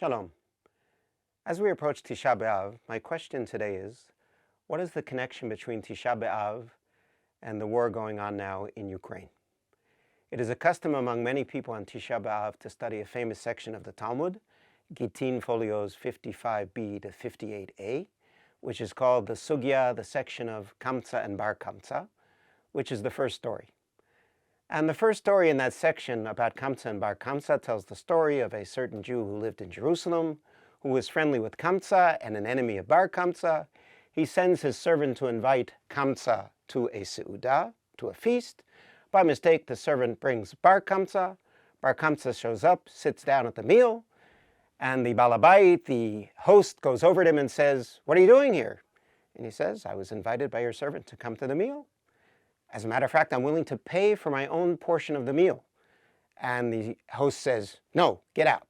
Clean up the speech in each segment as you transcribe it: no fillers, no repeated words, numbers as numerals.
Shalom. As we approach Tisha B'Av, my question today is, what is the connection between Tisha B'Av and the war going on now in Ukraine? It is a custom among many people on Tisha B'Av to study a famous section of the Talmud, Gittin folios 55b to 58a, which is called the Sugya, the section of Kamsa and Bar Kamsa, which is the first story. And the first story in that section about Kamsa and Bar Kamsa tells the story of a certain Jew who lived in Jerusalem, who was friendly with Kamsa and an enemy of Bar Kamsa. He sends his servant to invite Kamsa to a seudah, to a feast. By mistake, the servant brings Bar Kamsa. Bar Kamsa shows up, sits down at the meal, and the balabait, the host, goes over to him and says, "What are you doing here?" And he says, "I was invited by your servant to come to the meal. As a matter of fact, I'm willing to pay for my own portion of the meal." And the host says, "No, get out."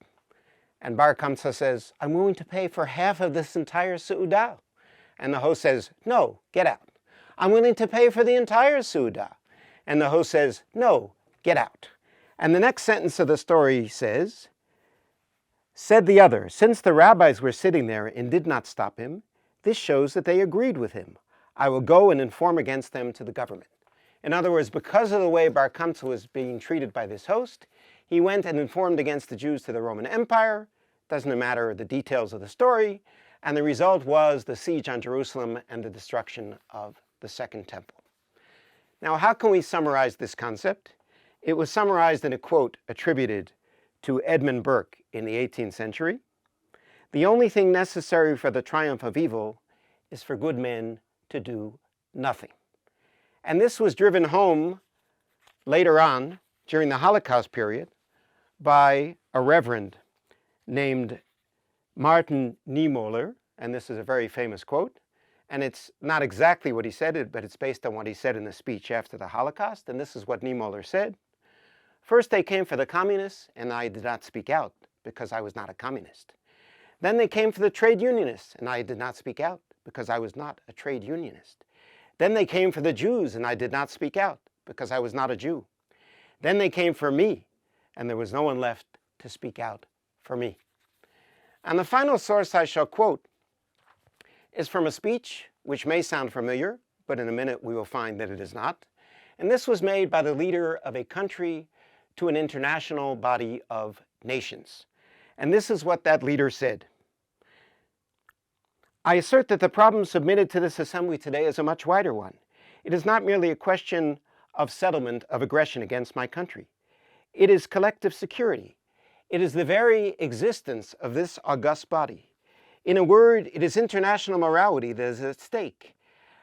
And Bar Kamsa says, "I'm willing to pay for half of this entire seudah." And the host says, "No, get out." "I'm willing to pay for the entire seudah." And the host says, "No, get out." And the next sentence of the story says, "Said the other, since the rabbis were sitting there and did not stop him, this shows that they agreed with him. I will go and inform against them to the government." In other words, because of the way Bar Kamsa was being treated by this host, he went and informed against the Jews to the Roman Empire. Doesn't matter the details of the story. And the result was the siege on Jerusalem and the destruction of the Second Temple. Now, how can we summarize this concept? It was summarized in a quote attributed to Edmund Burke in the 18th century. "The only thing necessary for the triumph of evil is for good men to do nothing." And this was driven home later on, during the Holocaust period, by a reverend named Martin Niemöller, and this is a very famous quote, and it's not exactly what he said, but it's based on what he said in the speech after the Holocaust, and this is what Niemöller said. "First they came for the communists, and I did not speak out, because I was not a communist. Then they came for the trade unionists, and I did not speak out, because I was not a trade unionist. Then they came for the Jews, and I did not speak out, because I was not a Jew. Then they came for me, and there was no one left to speak out for me." And the final source I shall quote is from a speech which may sound familiar, but in a minute we will find that it is not. And this was made by the leader of a country to an international body of nations. And this is what that leader said. "I assert that the problem submitted to this assembly today is a much wider one. It is not merely a question of settlement of aggression against my country. It is collective security. It is the very existence of this august body. In a word, it is international morality that is at stake.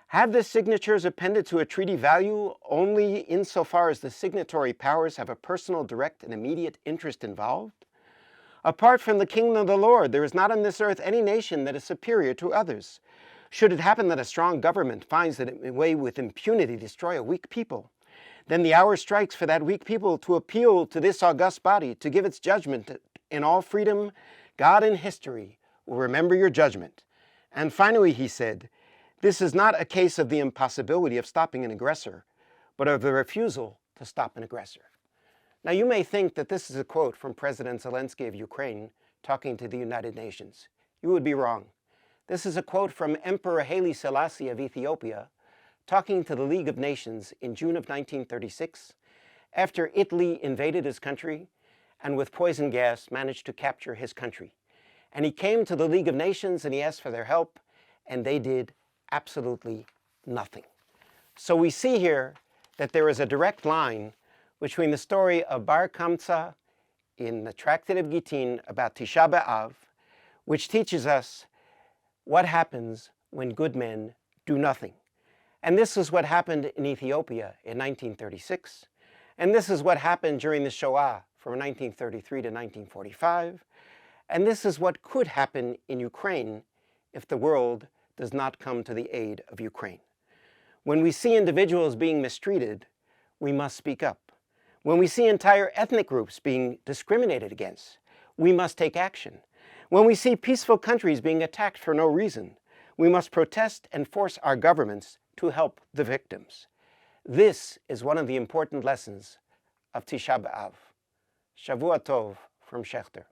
Have the signatures appended to a treaty value only insofar as the signatory powers have a personal, direct, and immediate interest involved? Apart from the kingdom of the Lord, there is not on this earth any nation that is superior to others. Should it happen that a strong government finds that it may with impunity destroy a weak people, then the hour strikes for that weak people to appeal to this august body to give its judgment in all freedom. God in history will remember your judgment." And finally he said, "This is not a case of the impossibility of stopping an aggressor, but of the refusal to stop an aggressor." Now you may think that this is a quote from President Zelensky of Ukraine talking to the United Nations. You would be wrong. This is a quote from Emperor Haile Selassie of Ethiopia talking to the League of Nations in June of 1936 after Italy invaded his country and with poison gas managed to capture his country. And he came to the League of Nations and he asked for their help, and they did absolutely nothing. So we see here that there is a direct line between the story of Bar Kamsa in the Tractate of Gittin about Tisha B'Av, which teaches us what happens when good men do nothing. And this is what happened in Ethiopia in 1936. And this is what happened during the Shoah from 1933 to 1945. And this is what could happen in Ukraine if the world does not come to the aid of Ukraine. When we see individuals being mistreated, we must speak up. When we see entire ethnic groups being discriminated against, we must take action. When we see peaceful countries being attacked for no reason, we must protest and force our governments to help the victims. This is one of the important lessons of Tisha B'Av. Shavua Tov from Schechter.